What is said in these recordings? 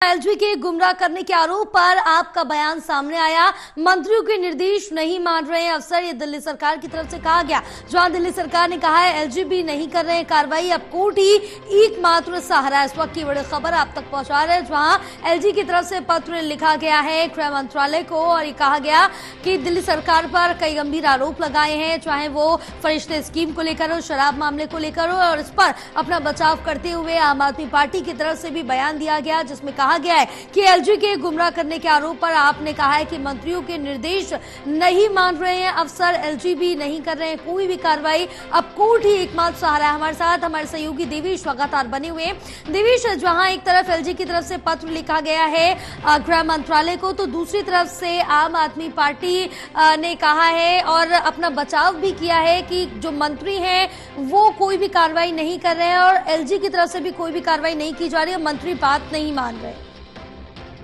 LG के गुमराह करने के आरोप पर आपका बयान सामने आया। मंत्रियों के निर्देश नहीं मान रहे हैं अफसर, ये दिल्ली सरकार की तरफ से कहा गया। जहां दिल्ली सरकार ने कहा है एलजी भी नहीं कर रहे हैं कार्रवाई, अब कोर्ट ही एकमात्र सहारा है। इस वक्त की बड़ी खबर आप तक पहुंचा रहे हैं, जहां एलजी की तरफ से पत्र लिखा गया है गृह मंत्रालय को और ये कहा गया कि दिल्ली सरकार पर कई गंभीर आरोप लगाए हैं, चाहे वो फरिश्ते स्कीम को लेकर हो, शराब मामले को लेकर हो, और इस पर अपना बचाव करते हुए आम आदमी पार्टी की तरफ से भी बयान दिया गया जिसमें कहा गया है कि एलजी के गुमराह करने के आरोप पर आपने कहा है कि मंत्रियों के निर्देश नहीं मान रहे हैं अफसर, एलजी भी नहीं कर रहे हैं कोई भी कार्रवाई, अब कोर्ट ही एकमात्र सहारा है। हमारे साथ हमारे सहयोगी देवेश लगातार बने हुए। देवेश, जहां एक तरफ एलजी की तरफ से पत्र लिखा गया है गृह मंत्रालय को, तो दूसरी तरफ से आम आदमी पार्टी ने कहा है और अपना बचाव भी किया है कि जो मंत्री हैं वो कोई भी कार्रवाई नहीं कर रहे हैं और एलजी की तरफ से भी कोई भी कार्रवाई नहीं की जा रही है, मंत्री बात नहीं मान रहे।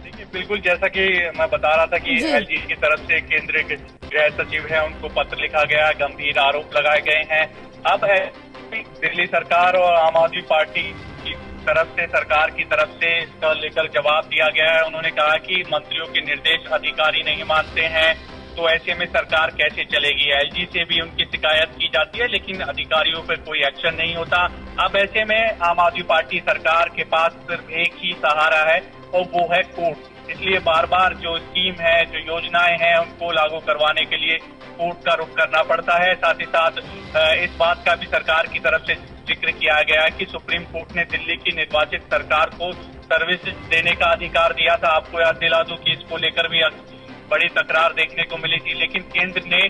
देखिए, बिल्कुल जैसा कि मैं बता रहा था कि एलजी की तरफ से केंद्रीय गृह सचिव है उनको पत्र लिखा गया, गंभीर आरोप लगाए गए हैं। अब दिल्ली सरकार और आम आदमी पार्टी की तरफ से, सरकार की तरफ से इसका लेकर जवाब दिया गया है। उन्होंने कहा कि मंत्रियों के निर्देश अधिकारी नहीं मानते हैं, तो ऐसे में सरकार कैसे चलेगी। एलजी से भी उनकी शिकायत की जाती है लेकिन अधिकारियों पर कोई एक्शन नहीं होता। अब ऐसे में आम आदमी पार्टी सरकार के पास सिर्फ एक ही सहारा है और वो है कोर्ट। इसलिए बार बार जो स्कीम है, जो योजनाएं हैं, उनको लागू करवाने के लिए कोर्ट का रुख करना पड़ता है। साथ ही साथ इस बात का भी सरकार की तरफ से जिक्र किया गया है कि सुप्रीम कोर्ट ने दिल्ली की निर्वाचित सरकार को सर्विस देने का अधिकार दिया था। आपको याद दिला दूं कि इसको लेकर भी बड़ी तकरार देखने को मिली थी, लेकिन केंद्र ने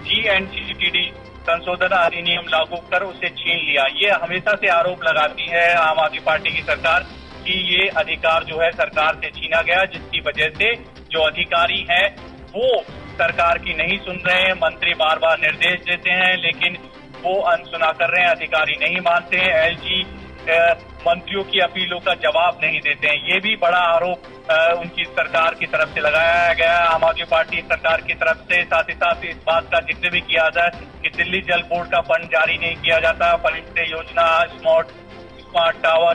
GNCTD संशोधन अधिनियम लागू कर उसे छीन लिया। ये हमेशा से आरोप लगाती है आम आदमी पार्टी की सरकार कि ये अधिकार जो है सरकार से छीना गया, जिसकी वजह से जो अधिकारी हैं वो सरकार की नहीं सुन रहे हैं। मंत्री बार बार निर्देश देते हैं लेकिन वो अनसुना कर रहे हैं, अधिकारी नहीं मानते हैं। एलजी मंत्रियों की अपीलों का जवाब नहीं देते हैं। ये भी बड़ा आरोप उनकी सरकार की तरफ से लगाया गया आम आदमी पार्टी सरकार की तरफ से। साथ ही साथ इस बात का जिक्र भी किया जाए कि दिल्ली जल बोर्ड का फंड जारी नहीं किया जाता। फरिश्ते योजना, स्मार्ट टावर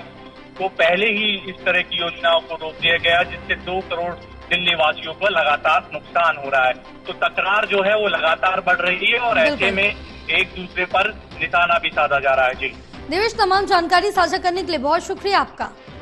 को पहले ही इस तरह की योजनाओं को रोक दिया गया, जिससे 2 करोड़ दिल्ली वासियों को लगातार नुकसान हो रहा है। तो तकरार जो है वो लगातार बढ़ रही है और ऐसे में एक दूसरे पर निशाना भी साधा जा रहा है। जी देवेश, तमाम जानकारी साझा करने के लिए बहुत शुक्रिया आपका।